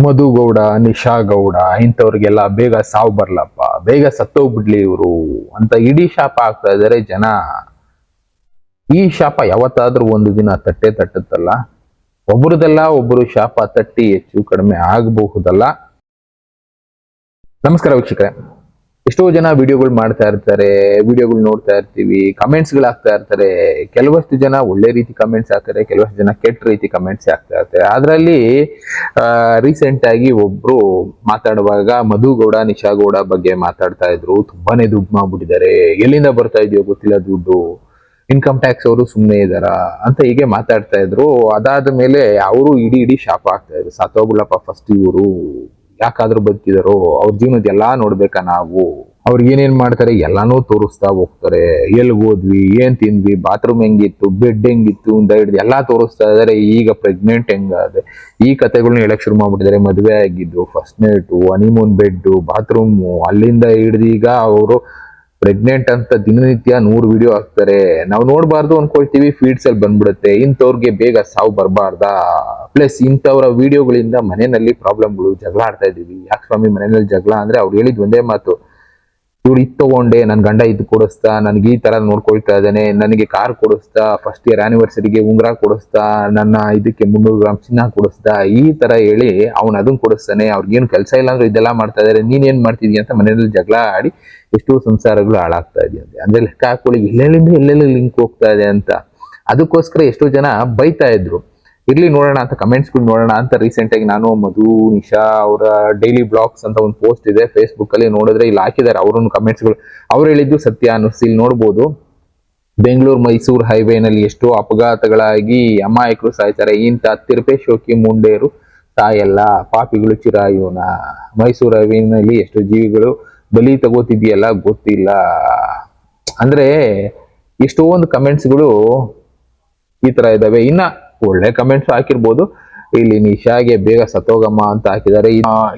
ಮಧು ಗೌಡ, ನಿಶಾ ಗೌಡ ಇಂಥವ್ರಿಗೆಲ್ಲ ಬೇಗ ಸಾವು ಬರ್ಲಪ್ಪ, ಬೇಗ ಸತ್ತೋಗ್ಬಿಡ್ಲಿ ಇವರು ಅಂತ ಇಡೀ ಶಾಪ ಆಗ್ತಾ ಇದಾರೆ ಜನ. ಈ ಶಾಪ ಯಾವತ್ತಾದ್ರೂ ಒಂದು ದಿನ ತಟ್ಟುತ್ತಲ್ಲ. ಒಬ್ಬರದೆಲ್ಲ ಒಬ್ಬರು ಶಾಪ ತಟ್ಟಿ ಹೆಚ್ಚು ಕಡಿಮೆ ಆಗಬಹುದಲ್ಲ. ನಮಸ್ಕಾರ ವೀಕ್ಷಕರೇ. ಎಷ್ಟೋ ಜನ ವಿಡಿಯೋಗಳು ಮಾಡ್ತಾ ಇರ್ತಾರೆ, ವಿಡಿಯೋಗಳು ನೋಡ್ತಾ ಇರ್ತೀವಿ, ಕಮೆಂಟ್ಸ್ ಗಳು ಹಾಕ್ತಾ ಇರ್ತಾರೆ. ಕೆಲವಷ್ಟು ಜನ ಒಳ್ಳೆ ರೀತಿ ಕಮೆಂಟ್ಸ್ ಹಾಕ್ತಾರೆ, ಕೆಲವಷ್ಟು ಜನ ಕೆಟ್ಟ ರೀತಿ ಕಮೆಂಟ್ಸ್ ಹಾಕ್ತಾ ಇರ್ತಾರೆ. ಅದರಲ್ಲಿ ರೀಸೆಂಟ್ ಆಗಿ ಒಬ್ರು ಮಾತಾಡುವಾಗ ಮಧು ಗೌಡ, ನಿಶಾ ಗೌಡ ಬಗ್ಗೆ ಮಾತಾಡ್ತಾ ಇದ್ರು. ತುಂಬಾನೇ ದುಡ್ಡು ಮಾಡ್ಬಿಟ್ಟಿದ್ದಾರೆ, ಎಲ್ಲಿಂದ ಬರ್ತಾ ಇದೆಯೋ ಗೊತ್ತಿಲ್ಲ ದುಡ್ಡು, ಇನ್ಕಮ್ ಟ್ಯಾಕ್ಸ್ ಅವರು ಸುಮ್ಮನೆ ಇದಾರ ಅಂತ ಹೀಗೆ ಮಾತಾಡ್ತಾ ಇದ್ರು. ಅದಾದ ಮೇಲೆ ಅವರು ಇಡೀ ಶಾಪ ಆಗ್ತಾ ಇದ್ರು. ಸತ್ತೋಗ್ಬಿಡಪ್ಪ ಫಸ್ಟ್ ಇವರು, ಯಾಕಾದ್ರೂ ಬದುಕಿದಾರೋ, ಅವ್ರ ಜೀವನದ ಎಲ್ಲಾ ನೋಡ್ಬೇಕಾ ನಾವು, ಅವ್ರಿಗೆ ಏನೇನ್ ಮಾಡ್ತಾರೆ ಎಲ್ಲಾನು ತೋರಿಸ್ತಾ ಹೋಗ್ತಾರೆ. ಎಲ್ಲಿ ಹೋದ್ವಿ, ಏನ್ ತಿಂದ್ವಿ, ಬಾತ್ರೂಮ್ ಹೆಂಗಿತ್ತು, ಬೆಡ್ ಹೆಂಗಿತ್ತು ಅಂತ ಹಿಡಿದು ಎಲ್ಲಾ ತೋರಿಸ್ತಾ ಇದಾರೆ. ಈಗ ಪ್ರೆಗ್ನೆಂಟ್ ಹೆಂಗಾದೆ ಈ ಕಥೆಗಳನ್ನ ಹೇಳಕ್ ಶುರು ಮಾಡ್ಬಿಟ್ಟಿದ್ದಾರೆ. ಮದುವೆ ಆಗಿದ್ದು, first night, honeymoon bed, bathroom, ಅಲ್ಲಿಂದ ಹಿಡಿದು ಈಗ ಅವರು ಪ್ರೆಗ್ನೆಂಟ್ ಅಂತ ದಿನನಿತ್ಯ 100 ವಿಡಿಯೋ ಹಾಕ್ತಾರೆ. ನಾವು ನೋಡ್ಬಾರ್ದು ಅನ್ಕೊಳ್ತೀವಿ, ಫೀಡ್ಸ್ ಅಲ್ಲಿ ಬಂದ್ಬಿಡುತ್ತೆ. ಇಂಥವ್ರಿಗೆ ಬೇಗ ಸಾವು ಬರಬಾರ್ದಾ? ಪ್ಲಸ್ ಇಂಥವ್ರ ವಿಡಿಯೋಗಳಿಂದ ಮನೆಯಲ್ಲಿ ಪ್ರಾಬ್ಲಮ್ಗಳು, ಜಗಳ ಆಡ್ತಾ ಇದೀವಿ. ಯಾಕೆ ಸ್ವಾಮಿ ಮನೆಯಲ್ಲಿ ಜಗಳ ಅಂದ್ರೆ ಅವ್ರು ಹೇಳಿದ್ ಒಂದೇ ಮಾತು, ಇವ್ರು ಇದು ತಗೊಂಡೆ, ನನ್ ಗಂಡ ಇದು ಕೊಡಿಸ್ತಾ, ನನ್ಗೆ ಈ ತರ ನೋಡ್ಕೊಳ್ತಾ ಇದ್ದಾನೆ, ನನಗೆ ಕಾರ್ ಕೊಡಿಸ್ತಾ, ಫಸ್ಟ್ ಇಯರ್ ಆನಿವರ್ಸರಿಗೆ ಉಂಗ್ರ ಕೊಡಿಸ್ತಾ, ನನ್ನ ಇದಕ್ಕೆ 300 ಗ್ರಾಮ್ ಚಿನ್ನ ಕೊಡಿಸ್ತಾ, ಈ ತರ ಹೇಳಿ ಅವ್ನು ಅದನ್ನ ಕೊಡಿಸ್ತಾನೆ. ಅವ್ರಿಗೇನು ಕೆಲಸ ಇಲ್ಲ ಅಂದ್ರೆ ಇದೆಲ್ಲ ಮಾಡ್ತಾ ಇದಾರೆ, ನೀನೇನ್ ಮಾಡ್ತಿದೀಯ ಅಂತ ಮನೆಯಲ್ಲಿ ಜಗಳ ಆಡಿ ಎಷ್ಟೋ ಸಂಸಾರಗಳು ಹಾಳಾಗ್ತಾ ಇದೆಯಂತೆ. ಅಂದ್ರೆ ಲೆಕ್ಕ ಹಾಕೊಳ್ಳಿ ಎಲ್ಲೆಲ್ಲಿ ಲಿಂಕ್ ಹೋಗ್ತಾ ಇದೆ ಅಂತ. ಅದಕ್ಕೋಸ್ಕರ ಎಷ್ಟೋ ಜನ ಬೈತಾ ಇದ್ರು. ಇರ್ಲಿ ನೋಡೋಣ ಅಂತ, ಕಮೆಂಟ್ಸ್ಗಳು ನೋಡೋಣ ಅಂತ ರೀಸೆಂಟ್ ಆಗಿ ನಾನು ಮಧು, ನಿಶಾ ಅವರ ಡೈಲಿ ಬ್ಲಾಗ್ಸ್ ಅಂತ ಒಂದು ಪೋಸ್ಟ್ ಇದೆ ಫೇಸ್ಬುಕ್ ಅಲ್ಲಿ, ನೋಡಿದ್ರೆ ಇಲ್ಲಿ ಹಾಕಿದ್ದಾರೆ ಅವ್ರನ್ನ ಕಮೆಂಟ್ಸ್ಗಳು. ಅವ್ರು ಹೇಳಿದ್ದು ಸತ್ಯ ಅನ್ನಿಸ್ತು. ಇಲ್ಲಿ ನೋಡ್ಬೋದು, ಬೆಂಗಳೂರು ಮೈಸೂರು ಹೈವೇನಲ್ಲಿ ಎಷ್ಟೋ ಅಪಘಾತಗಳಾಗಿ ಅಮಾಯಕರು ಸಾಯ್ತಾರೆ. ಇಂಥ ತಿರುಪೆ ಶೋಕಿ ಮುಂಡೇರು ಸಾಯಲ್ಲ, ಪಾಪಿಗಳು ಚಿರಾಯುನ. ಮೈಸೂರು ಹೈವೇನಲ್ಲಿ ಎಷ್ಟೋ ಜೀವಿಗಳು ಬಲಿ ತಗೋತಿದ್ಯಲ್ಲ ಗೊತ್ತಿಲ್ಲ. ಅಂದ್ರೆ ಎಷ್ಟೊಂದು ಕಮೆಂಟ್ಸ್ಗಳು ಈ ತರ ಇದಾವೆ. ಇನ್ನ ಒಳ್ಳೆ ಕಮೆಂಟ್ಸ್ ಹಾಕಿರ್ಬೋದು. ಇಲ್ಲಿ ನಿಶಾಗೆ ಬೇಗ ಸತ್ತೋಗಮ್ಮ ಅಂತ ಹಾಕಿದ್ದಾರೆ.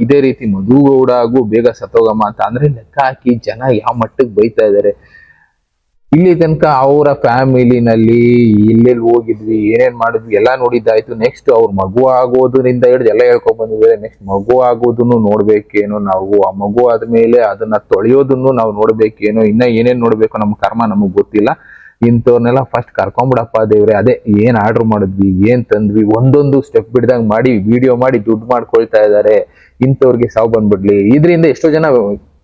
ಇದೇ ರೀತಿ ಮಧು ಗೌಡಗೂ ಬೇಗ ಸತ್ತೋಗಮ್ಮ ಅಂತ. ಅಂದ್ರೆ ಲೆಕ್ಕ ಹಾಕಿ ಜನ ಯಾವ ಮಟ್ಟಕ್ಕೆ ಬೈತಾ ಇದಾರೆ. ಇಲ್ಲಿ ತನಕ ಅವರ ಫ್ಯಾಮಿಲಿನಲ್ಲಿ ಎಲ್ಲೆಲ್ಲಿ ಹೋಗಿದ್ವಿ, ಏನೇನ್ ಮಾಡಿದ್ವಿ ಎಲ್ಲ ನೋಡಿದ್ದಾಯ್ತು. ನೆಕ್ಸ್ಟ್ ಅವ್ರ ಮಗು ಆಗೋದ್ರಿಂದ ಹಿಡಿದು ಎಲ್ಲ ಹೇಳ್ಕೊಂಡ್ ಬಂದಿದ್ದಾರೆ. ನೆಕ್ಸ್ಟ್ ಮಗು ಆಗೋದನ್ನು ನೋಡ್ಬೇಕೇನೋ ನಾವು. ಆ ಮಗು ಆದ್ಮೇಲೆ ಅದನ್ನ ತೊಳೆಯೋದನ್ನು ನಾವು ನೋಡ್ಬೇಕೇನೋ. ಇನ್ನ ಏನೇನ್ ನೋಡ್ಬೇಕು, ನಮ್ಮ ಕರ್ಮ ನಮಗ್ ಗೊತ್ತಿಲ್ಲ. ಇಂಥವ್ರನ್ನೆಲ್ಲ ಫಸ್ಟ್ ಕರ್ಕೊಂಡ್ಬಿಡಪ್ಪ ದೇವ್ರೆ. ಅದೇ ಏನ್ ಆರ್ಡರ್ ಮಾಡಿದ್ವಿ, ಏನ್ ತಂದ್ವಿ, ಒಂದೊಂದು ಸ್ಟೆಪ್ ಬಿಡ್ದಂಗ್ ಮಾಡಿ ವಿಡಿಯೋ ಮಾಡಿ ದುಡ್ಡು ಮಾಡ್ಕೊಳ್ತಾ ಇದಾರೆ. ಇಂಥವ್ರಿಗೆ ಸಾವು ಬಂದ್ಬಿಡ್ಲಿ. ಇದರಿಂದ ಎಷ್ಟೋ ಜನ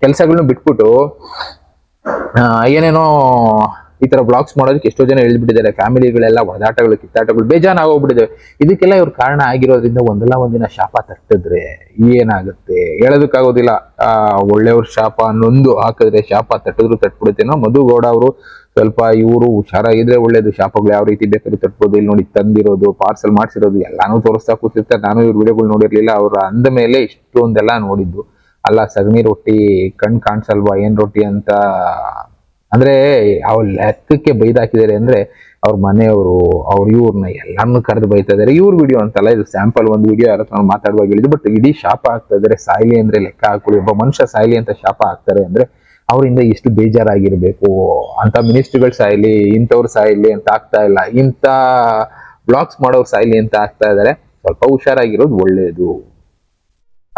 ಕೆಲಸಗಳನ್ನ ಬಿಟ್ಬಿಟ್ಟು ಏನೇನೋ ಈ ತರ ಬ್ಲಾಗ್ಸ್ ಮಾಡೋದಕ್ಕೆ ಎಷ್ಟೋ ಜನ ಹೇಳ್ಬಿಟ್ಟಿದ್ದಾರೆ. ಫ್ಯಾಮಿಲಿಗಳೆಲ್ಲ ಹೊಡೆದಾಟಗಳು, ಕಿತ್ತಾಟಗಳು ಬೇಜಾನ್ ಆಗೋಗ್ಬಿಟ್ಟಿದ್ದಾವೆ. ಇದಕ್ಕೆಲ್ಲ ಇವ್ರ ಕಾರಣ ಆಗಿರೋದ್ರಿಂದ ಒಂದಲ್ಲ ಒಂದಿನ ಶಾಪ ತಟ್ಟಿದ್ರೆ ಏನಾಗುತ್ತೆ ಹೇಳೋದಕ್ಕಾಗೋದಿಲ್ಲ. ಒಳ್ಳೆಯವ್ರ ಶಾಪ ನೊಂದು ಹಾಕಿದ್ರೆ ಶಾಪ ತಟ್ಟಿದ್ರು ತಟ್ಬಿಡುತ್ತೇನೋ. ಮಧು ಗೌಡ ಅವರು ಸ್ವಲ್ಪ ಇವರು ಹುಷಾರಾಗಿದ್ರೆ ಒಳ್ಳೇದು. ಶಾಪಗಳು ಯಾವ ರೀತಿ ಬೇಕಾದ್ರೂ ತಟ್ಬೋದು. ಇಲ್ಲಿ ನೋಡಿ, ತಂದಿರೋದು, ಪಾರ್ಸಲ್ ಮಾಡಿಸಿರೋದು ಎಲ್ಲಾನು ತೋರಿಸ್ತಾ ಕೂತಿರ್ತಾರೆ. ನಾನು ಇವ್ರ ವಿಡಿಯೋಗಳು ನೋಡಿರ್ಲಿಲ್ಲ. ಅವ್ರ ಅಂದ ಮೇಲೆ ಇಷ್ಟೊಂದೆಲ್ಲ ನೋಡಿದ್ದು. ಅಲ್ಲ, ಸಗಣಿ ರೊಟ್ಟಿ ಕಣ್ ಕಾಣಿಸಲ್ವಾ, ಏನ್ ರೊಟ್ಟಿ ಅಂತ. ಅಂದ್ರೆ ಅವ್ರ ಲೆಕ್ಕಕ್ಕೆ ಬೈದಾಕಿದ್ದಾರೆ. ಅಂದ್ರೆ ಅವ್ರ ಮನೆಯವರು, ಇವ್ರನ್ನ ಎಲ್ಲಾನು ಕರೆದು ಬೈತಾ ಇದಾರೆ. ಇವ್ರ ವಿಡಿಯೋ ಅಂತಲ್ಲ ಇದು, ಸ್ಯಾಂಪಲ್ ಒಂದು ವಿಡಿಯೋ ಯಾರ ಹತ್ರ ಮಾತಾಡುವಾಗ ಹೇಳಿದ್ರು. ಬಟ್ ಇಡೀ ಶಾಪ ಆಗ್ತಾ ಇದಾರೆ. ಸಾಯ್ಲಿ ಅಂದ್ರೆ ಲೆಕ್ಕ ಹಾಕೊಳ್ಳಿ. ಒಬ್ಬ ಮನುಷ್ಯ ಸಾಯ್ಲಿ ಅಂತ ಶಾಪ ಆಗ್ತಾರೆ ಅಂದ್ರೆ ಅವರಿಂದ ಎಷ್ಟು ಬೇಜಾರಾಗಿರ್ಬೇಕು ಅಂತ. ಮಿನಿಸ್ಟ್ರಿಗಳು ಸಾಯ್ಲಿ, ಇಂಥವ್ರು ಸಾಯ್ಲಿ ಅಂತ ಆಗ್ತಾ ಇಲ್ಲ. ಇಂಥ ಬ್ಲಾಗ್ಸ್ ಮಾಡೋರು ಸಾಯ್ಲಿ ಅಂತ ಆಗ್ತಾ ಇದಾರೆ. ಸ್ವಲ್ಪ ಹುಷಾರಾಗಿರೋದು ಒಳ್ಳೇದು.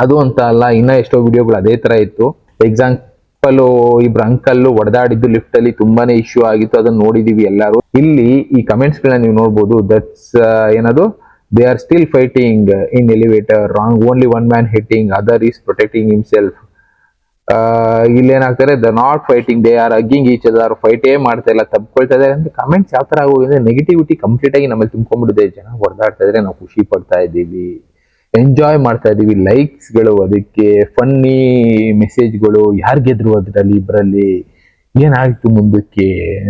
ಅದು ಅಂತ ಅಲ್ಲ, ಇನ್ನ ಎಷ್ಟೋ ವಿಡಿಯೋಗಳು ಅದೇ ತರ ಇತ್ತು. ಎಕ್ಸಾಂಪಲ್, ಇಬ್ರು ಅಂಕಲ್ ಹೊಡೆದಾಡಿದ್ದು ಲಿಫ್ಟ್ ಅಲ್ಲಿ ತುಂಬಾನೇ ಇಶ್ಯೂ ಆಗಿತ್ತು. ಅದನ್ನ ನೋಡಿದೀವಿ ಎಲ್ಲರೂ. ಇಲ್ಲಿ ಈ ಕಮೆಂಟ್ಸ್ ಗಳನ್ನ ನೀವು ನೋಡ್ಬೋದು. ದಟ್ಸ್ ಏನದು, they are still fighting in elevator, wrong, only one man hitting, other is protecting himself. ಇಲ್ಲೇನಾಗ್ತಾರೆ, the not fighting, they are hugging each other. ಫೈಟೇ ಮಾಡ್ತಾ ಇಲ್ಲ, ತಪ್ಕೊಳ್ತಾ ಇದಾರೆ ಅಂತ. ಕಮೆಂಟ್ಸ್ ಯಾವ ತರ ಆಗೋಗಿದೆ, ನೆಗೆಟಿವಿಟಿ ಕಂಪ್ಲೀಟ್ ಆಗಿ ನಮ್ಮಲ್ಲಿ ತುಂಬ್ಕೊಂಡ್ಬಿಟ್ಟಿದೆ. ಜನ ಹೊಡೆದಾಡ್ತಾ ಇದ್ರೆ ನಾವು ಖುಷಿ ಪಡ್ತಾ ಇದ್ದೀವಿ, ಎಂಜಾಯ್ ಮಾಡ್ತಾ ಇದೀವಿ. ಲೈಕ್ಸ್ ಗಳು, ಅದಕ್ಕೆ ಫನ್ನಿ ಮೆಸೇಜ್ಗಳು, ಯಾರು ಗೆದ್ರು ಅದ್ರಲ್ಲಿ, ಇಬ್ಬರಲ್ಲಿ ಏನಾಯ್ತು, ಮುಂದಕ್ಕೆ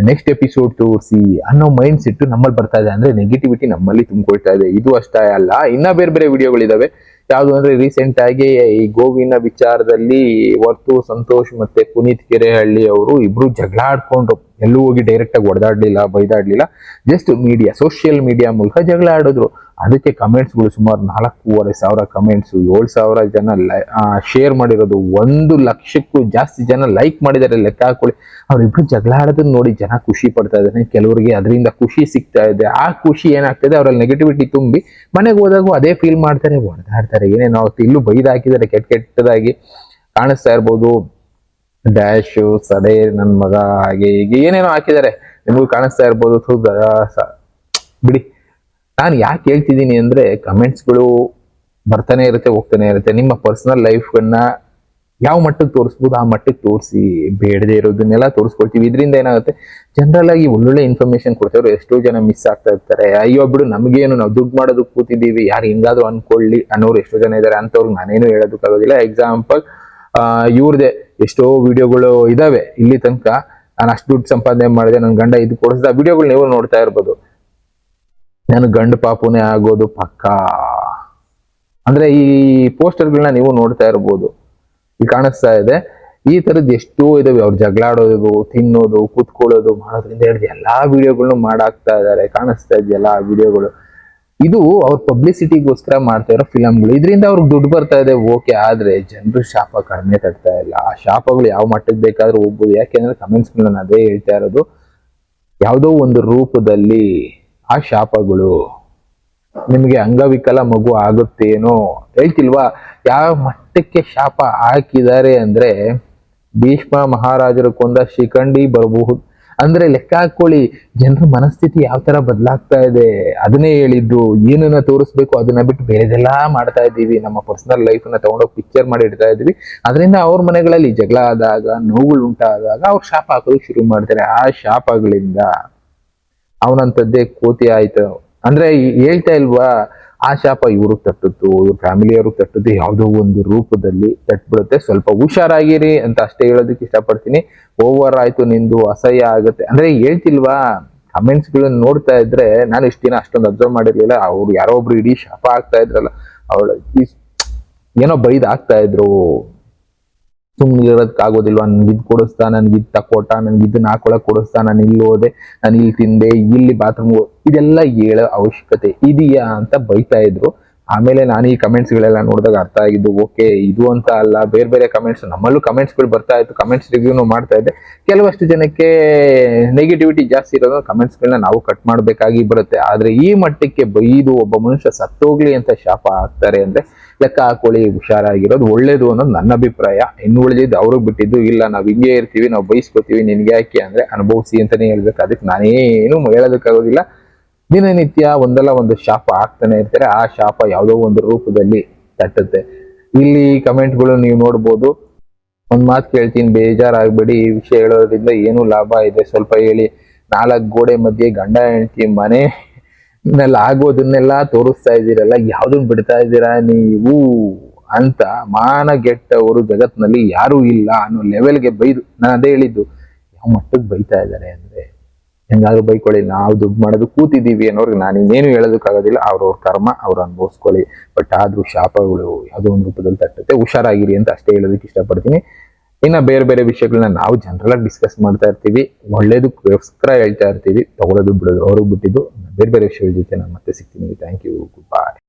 ನೆಕ್ಸ್ಟ್ ಎಪಿಸೋಡ್ ತೋರಿಸಿ ಅನ್ನೋ ಮೈಂಡ್ ಸೆಟ್ ನಮ್ಮಲ್ಲಿ ಬರ್ತಾ ಇದೆ. ಅಂದ್ರೆ ನೆಗೆಟಿವಿಟಿ ನಮ್ಮಲ್ಲಿ ತುಂಬಿಕೊಳ್ತಾ ಇದೆ. ಇದು ಅಷ್ಟೇ ಅಲ್ಲ, ಇನ್ನ ಬೇರೆ ಬೇರೆ ವಿಡಿಯೋಗಳಿದಾವೆ. ಯಾವುದು ಅಂದ್ರೆ, ರೀಸೆಂಟ್ ಆಗಿ ಈ ಗೋವಿನ ವಿಚಾರದಲ್ಲಿ ವರ್ತು ಸಂತೋಷ್ ಮತ್ತೆ ಪುನೀತ್ ಕೆರೆಹಳ್ಳಿ ಅವರು ಇಬ್ರು ಜಗಳ ಆಡ್ಕೊಂಡ್ರು. ಎಲ್ಲೂ ಹೋಗಿ ಡೈರೆಕ್ಟ್ ಆಗಿ ಹೊಡೆದಾಡ್ಲಿಲ್ಲ, ಬೈದಾಡ್ಲಿಲ್ಲ. ಜಸ್ಟ್ ಮೀಡಿಯಾ, ಸೋಷಿಯಲ್ ಮೀಡಿಯಾ ಮೂಲಕ ಜಗಳ ಆಡಿದ್ರು. ಅದಕ್ಕೆ ಕಮೆಂಟ್ಸ್ಗಳು ಸುಮಾರು 4,500 ಕಮೆಂಟ್ಸ್, 7,000 ಜನ ಶೇರ್ ಮಾಡಿರೋದು, 1,00,000ಕ್ಕೂ ಜಾಸ್ತಿ ಜನ ಲೈಕ್ ಮಾಡಿದ್ದಾರೆ. ಲೆಕ್ಕ ಹಾಕೊಳ್ಳಿ. ಅವ್ರಿಬ್ರು ಜಗಳ ಆಡೋದನ್ನ ನೋಡಿ ಜನ ಖುಷಿ ಪಡ್ತಾ ಇದ್ದಾರೆ. ಕೆಲವರಿಗೆ ಅದರಿಂದ ಖುಷಿ ಸಿಗ್ತಾ ಇದೆ. ಆ ಖುಷಿ ಏನಾಗ್ತದೆ, ಅವರಲ್ಲಿ ನೆಗೆಟಿವಿಟಿ ತುಂಬಿ ಮನೆಗೆ ಹೋದಾಗೂ ಅದೇ ಫೀಲ್ ಮಾಡ್ತಾರೆ, ಹೊಡೆದಾಡ್ತಾರೆ, ಏನೇನೋ ಆಗುತ್ತೆ. ಇಲ್ಲೂ ಬೈದು ಹಾಕಿದ್ದಾರೆ ಕೆಟ್ಟದಾಗಿ ಕಾಣಿಸ್ತಾ ಇರ್ಬೋದು. ಡ್ಯಾಶ್, ಸಡೆ, ನನ್ ಮಗ, ಹಾಗೆ ಹೀಗೆ ಏನೇನೋ ಹಾಕಿದ್ದಾರೆ, ನಿಮಗೂ ಕಾಣಿಸ್ತಾ ಇರ್ಬೋದು. ಬಿಡಿ. ನಾನು ಯಾಕೆ ಹೇಳ್ತಿದ್ದೀನಿ ಅಂದ್ರೆ, ಕಮೆಂಟ್ಸ್ಗಳು ಬರ್ತಾನೆ ಇರುತ್ತೆ, ಹೋಗ್ತಾನೆ ಇರುತ್ತೆ. ನಿಮ್ಮ ಪರ್ಸನಲ್ ಲೈಫ್ಗಳನ್ನ ಯಾವ ಮಟ್ಟಕ್ಕೆ ತೋರಿಸ್ಬೋದು ಆ ಮಟ್ಟಕ್ಕೆ ತೋರಿಸಿ, ಬೇಡದೆ ಇರೋದನ್ನೆಲ್ಲ ತೋರಿಸ್ಕೊಳ್ತೀವಿ. ಇದರಿಂದ ಏನಾಗುತ್ತೆ, ಜನರಲ್ ಆಗಿ ಒಳ್ಳೊಳ್ಳೆ ಇನ್ಫಾರ್ಮೇಶನ್ ಕೊಡ್ತೇವ್ರು ಎಷ್ಟೋ ಜನ ಮಿಸ್ ಆಗ್ತಾ ಇರ್ತಾರೆ. ಅಯ್ಯೋ ಬಿಡು, ನಮಗೇನು, ನಾವು ದುಡ್ಡು ಮಾಡೋದಕ್ಕೆ ಕೂತಿದ್ದೀವಿ, ಯಾರು ಹಿಂಗಾದ್ರೂ ಅನ್ಕೊಳ್ಳಿ ಅನ್ನೋರು ಎಷ್ಟೋ ಜನ ಇದ್ದಾರೆ. ಅಂಥವ್ರಿಗೆ ನಾನೇನು ಹೇಳೋದಕ್ಕಾಗೋದಿಲ್ಲ. ಎಕ್ಸಾಂಪಲ್, ಇವ್ರದೇ ಎಷ್ಟೋ ವಿಡಿಯೋಗಳು ಇದಾವೆ ಇಲ್ಲಿ ತನಕ. ನಾನು ಅಷ್ಟು ದುಡ್ಡು ಸಂಪಾದನೆ ಮಾಡಿದೆ, ನನ್ನ ಗಂಡ ಇದು ಕೊಡಿಸಿದ ವಿಡಿಯೋಗಳು ನೀವು ನೋಡ್ತಾ ಇರ್ಬೋದು. ನಾನು ಗಂಡು ಪಾಪುನೇ ಆಗೋದು ಪಕ್ಕಾ ಅಂದ್ರೆ ಈ ಪೋಸ್ಟರ್ಗಳನ್ನ ನೀವು ನೋಡ್ತಾ ಇರ್ಬೋದು, ಇಲ್ಲಿ ಕಾಣಿಸ್ತಾ ಇದೆ. ಈ ತರದ್ ಎಷ್ಟೋ ಇದಾವೆ. ಅವ್ರು ಜಗಳಾಡೋದು, ತಿನ್ನೋದು, ಕೂತ್ಕೊಳ್ಳೋದು, ಮಾಡೋದ್ರಿಂದ ಹಿಡಿದು ಎಲ್ಲಾ ವಿಡಿಯೋಗಳನ್ನು ಮಾಡಾಕ್ತಾ ಇದಾರೆ. ಕಾಣಿಸ್ತಾ ಇದೆಯಲ್ಲ ಆ ವಿಡಿಯೋಗಳು. ಇದು ಅವ್ರ ಪಬ್ಲಿಸಿಟಿಗೋಸ್ಕರ ಮಾಡ್ತಾ ಇರೋ ಫಿಲಮ್ಗಳು. ಇದರಿಂದ ಅವ್ರಿಗೆ ದುಡ್ಡು ಬರ್ತಾ ಇದೆ, ಓಕೆ. ಆದ್ರೆ ಜನರು ಶಾಪ ಕಡಿಮೆ ತಡ್ತಾ ಇಲ್ಲ. ಆ ಶಾಪಗಳು ಯಾವ ಮಟ್ಟಕ್ಕೆ ಬೇಕಾದ್ರೂ ಹೋಗ್ಬೋದು. ಯಾಕೆಂದ್ರೆ ಕಮೆಂಟ್ಸ್ಗಳನ್ನ ನಾನು ಅದೇ ಹೇಳ್ತಾ ಇರೋದು, ಯಾವುದೋ ಒಂದು ರೂಪದಲ್ಲಿ ಆ ಶಾಪಗಳು ನಿಮಗೆ ಅಂಗವಿಕಲ ಮಗು ಆಗುತ್ತೇನೋ ಹೇಳ್ತಿಲ್ವಾ. ಯಾವ ಮಟ್ಟಕ್ಕೆ ಶಾಪ ಹಾಕಿದ್ದಾರೆ ಅಂದ್ರೆ, ಭೀಷ್ಮ ಮಹಾರಾಜರು ಕೊಂದ ಶಿಖಂಡಿ ಬರಬಹುದು ಅಂದ್ರೆ ಲೆಕ್ಕ ಹಾಕೊಳ್ಳಿ. ಜನರ ಮನಸ್ಥಿತಿ ಯಾವ ತರ ಬದಲಾಗ್ತಾ ಇದೆ. ಅದನ್ನೇ ಹೇಳಿದ್ದು, ಏನನ್ನ ತೋರಿಸ್ಬೇಕು ಅದನ್ನ ಬಿಟ್ಟು ಬೇರೆದೆಲ್ಲ ಮಾಡ್ತಾ ಇದ್ದೀವಿ. ನಮ್ಮ ಪರ್ಸನಲ್ ಲೈಫ್ ನ ತಗೊಂಡೋಗಿ ಪಿಕ್ಚರ್ ಮಾಡಿ ಇಡ್ತಾ ಇದೀವಿ. ಅದರಿಂದ ಅವ್ರ ಮನೆಗಳಲ್ಲಿ ಜಗಳ ಆದಾಗ, ನೋವುಗಳು ಉಂಟಾದಾಗ ಅವ್ರು ಶಾಪ ಹಾಕೋದಕ್ಕೆ ಶುರು ಮಾಡ್ತಾರೆ. ಆ ಶಾಪಗಳಿಂದ ಅವನಂತದ್ದೇ ಕೋತಿ ಆಯ್ತು ಅಂದ್ರೆ ಹೇಳ್ತಾ ಇಲ್ವಾ, ಆ ಶಾಪ ಇವ್ರಿಗೆ ತಟ್ಟುತ್ತು, ಇವ್ರ ಫ್ಯಾಮಿಲಿಯವ್ರಿಗೆ ತಟ್ಟುತ್ತೆ, ಯಾವುದೋ ಒಂದು ರೂಪದಲ್ಲಿ ತಟ್ಬಿಡುತ್ತೆ. ಸ್ವಲ್ಪ ಹುಷಾರಾಗಿರಿ ಅಂತ ಅಷ್ಟೇ ಹೇಳೋದಕ್ಕೆ ಇಷ್ಟಪಡ್ತೀನಿ. ಓವರ್ ಆಯ್ತು ನಿಂದು, ಅಸಹ್ಯ ಆಗುತ್ತೆ ಅಂದ್ರೆ ಹೇಳ್ತಿಲ್ವಾ. ಕಮೆಂಟ್ಸ್ ಗಳನ್ನ ನೋಡ್ತಾ ಇದ್ರೆ, ನಾನು ಇಷ್ಟ ದಿನ ಅಷ್ಟೊಂದು ಅಬ್ಸರ್ವ್ ಮಾಡಿರ್ಲಿಲ್ಲ. ಅವ್ರು ಯಾರೋ ಒಬ್ರು ಇಡೀ ಶಾಪ ಆಗ್ತಾ ಇದ್ರಲ್ಲ, ಅವಳು ಏನೋ ಬೈದ್ ಆಗ್ತಾ ಇದ್ರು. ಸುಮ್ಮನೆ ಇರೋದಕ್ಕಾಗೋದಿಲ್ವಾ, ನನ್ಗೆ ಇದು ಕೊಡಿಸ್ತಾ, ನನ್ಗೆ ಇದು ತಕೊಟ, ನನ್ಗೆ ಇದನ್ನ ಹಾಕೊಳಕ್ ಕೊಡಿಸ್ತಾ, ನಾನು ಇಲ್ಲಿ ಹೋದೆ, ನಾನು ಇಲ್ಲಿ ತಿಂದೆ, ಇಲ್ಲಿ ಬಾತ್ರೂಮ್, ಇದೆಲ್ಲ ಹೇಳೋ ಅವಶ್ಯಕತೆ ಇದೆಯಾ ಅಂತ ಬೈತಾ ಇದ್ರು. ಆಮೇಲೆ ನಾನು ಈ ಕಮೆಂಟ್ಸ್ ಗಳೆಲ್ಲ ನೋಡಿದಾಗ ಅರ್ಥ ಆಗಿದ್ದು, ಓಕೆ ಇದು ಅಂತ ಅಲ್ಲ, ಬೇರೆ ಬೇರೆ ಕಮೆಂಟ್ಸ್, ನಮ್ಮಲ್ಲೂ ಕಮೆಂಟ್ಸ್ಗಳು ಬರ್ತಾ ಇತ್ತು. ಕಮೆಂಟ್ಸ್ ರಿವ್ಯೂನು ಮಾಡ್ತಾ ಇದ್ದೆ. ಕೆಲವಷ್ಟು ಜನಕ್ಕೆ ನೆಗೆಟಿವಿಟಿ ಜಾಸ್ತಿ ಇರೋದು, ಕಮೆಂಟ್ಸ್ಗಳನ್ನ ನಾವು ಕಟ್ ಮಾಡಬೇಕಾಗಿ ಬರುತ್ತೆ. ಆದ್ರೆ ಈ ಮಟ್ಟಕ್ಕೆ ಬೈದು ಒಬ್ಬ ಮನುಷ್ಯ ಸತ್ತೋಗ್ಲಿ ಅಂತ ಶಾಪ ಹಾಕ್ತಾರೆ ಅಂದ್ರೆ ಲೆಕ್ಕ ಹಾಕೊಳ್ಳಿ, ಹುಷಾರಾಗಿರೋದು ಒಳ್ಳೇದು ಅನ್ನೋದು ನನ್ನ ಅಭಿಪ್ರಾಯ. ಇನ್ನು ಉಳಿದಿದ್ದು ಅವ್ರಿಗೆ ಬಿಟ್ಟಿದ್ದು. ಇಲ್ಲ ನಾವು ಹಿಂಗೆ ಇರ್ತೀವಿ, ನಾವು ಬೈಸ್ಕೊತೀವಿ, ನಿನ್ಗೆ ಯಾಕೆ ಅಂದ್ರೆ ಅನುಭವಿಸಿ ಅಂತಾನೆ ಹೇಳ್ಬೇಕು. ಅದಕ್ಕೆ ನಾನೇನು ಹೇಳೋದಕ್ಕಾಗೋದಿಲ್ಲ. ದಿನನಿತ್ಯ ಒಂದಲ್ಲ ಒಂದು ಶಾಪ ಆಗ್ತಾನೆ ಇರ್ತಾರೆ. ಆ ಶಾಪ ಯಾವುದೋ ಒಂದು ರೂಪದಲ್ಲಿ ತಟ್ಟುತ್ತೆ. ಇಲ್ಲಿ ಕಮೆಂಟ್ಗಳು ನೀವು ನೋಡ್ಬೋದು. ಒಂದ್ ಮಾತು ಕೇಳ್ತೀನಿ, ಬೇಜಾರಾಗ್ಬೇಡಿ. ಈ ವಿಷಯ ಹೇಳೋದ್ರಿಂದ ಏನು ಲಾಭ ಇದೆ ಸ್ವಲ್ಪ ಹೇಳಿ. 4 ಗೋಡೆ ಮಧ್ಯೆ ಗಂಡ ಹೆಂಡತಿ ಮನೆ ಆಗೋದನ್ನೆಲ್ಲ ತೋರಿಸ್ತಾ ಇದ್ದೀರಲ್ಲ, ಯಾವ್ದನ್ ಬಿಡ್ತಾ ಇದ್ದೀರಾ ನೀವು ಅಂತ ಮಾನಗೆಟ್ಟವರು ಜಗತ್ನಲ್ಲಿ ಯಾರೂ ಇಲ್ಲ ಅನ್ನೋ ಲೆವೆಲ್ಗೆ ಬೈದು. ನಾನು ಅದೇ ಹೇಳಿದ್ದು, ಯಾವ ಮಟ್ಟಕ್ಕೆ ಬೈತಾ ಇದ್ದಾರೆ ಅಂದ್ರೆ, ಹೆಂಗಾದ್ರೂ ಬೈಕೊಳ್ಳಿ, ನಾವು ದುಡ್ಡು ಮಾಡೋದು ಕೂತಿದ್ದೀವಿ ಅನ್ನೋರ್ಗೆ ನಾನು ಇನ್ನೇನು ಹೇಳೋದಕ್ಕಾಗೋದಿಲ್ಲ. ಅವ್ರವ್ರ ಕರ್ಮ ಅವ್ರು ಅನುಭವಿಸ್ಕೊಳ್ಳಿ. ಬಟ್ ಆದ್ರೂ ಶಾಪಗಳು ಯಾವುದೋ ಒಂದು ರೂಪದಲ್ಲಿ ತಟ್ಟುತ್ತೆ. ಹುಷಾರಾಗಿರಿ ಅಂತ ಅಷ್ಟೇ ಹೇಳೋದಕ್ಕೆ ಇಷ್ಟಪಡ್ತೀನಿ. ಇನ್ನ ಬೇರೆ ಬೇರೆ ವಿಷಯಗಳನ್ನ ನಾವು ಜನರಲ್ ಆಗಿ ಡಿಸ್ಕಸ್ ಮಾಡ್ತಾ ಇರ್ತೀವಿ, ಒಳ್ಳೇದಕ್ಕೋಸ್ಕರ ಹೇಳ್ತಾ ಇರ್ತೀವಿ. ತಗೊಳ್ಳೋದು ಬಿಡೋದು ಅವ್ರಿಗೆ ಬಿಟ್ಟಿದ್ದು. ಬೇರೆ ಬೇರೆ ವಿಷಯಗಳ ಜೊತೆ ನಾನು ಮತ್ತೆ ಸಿಗ್ತೀನಿ. Thank you, good by.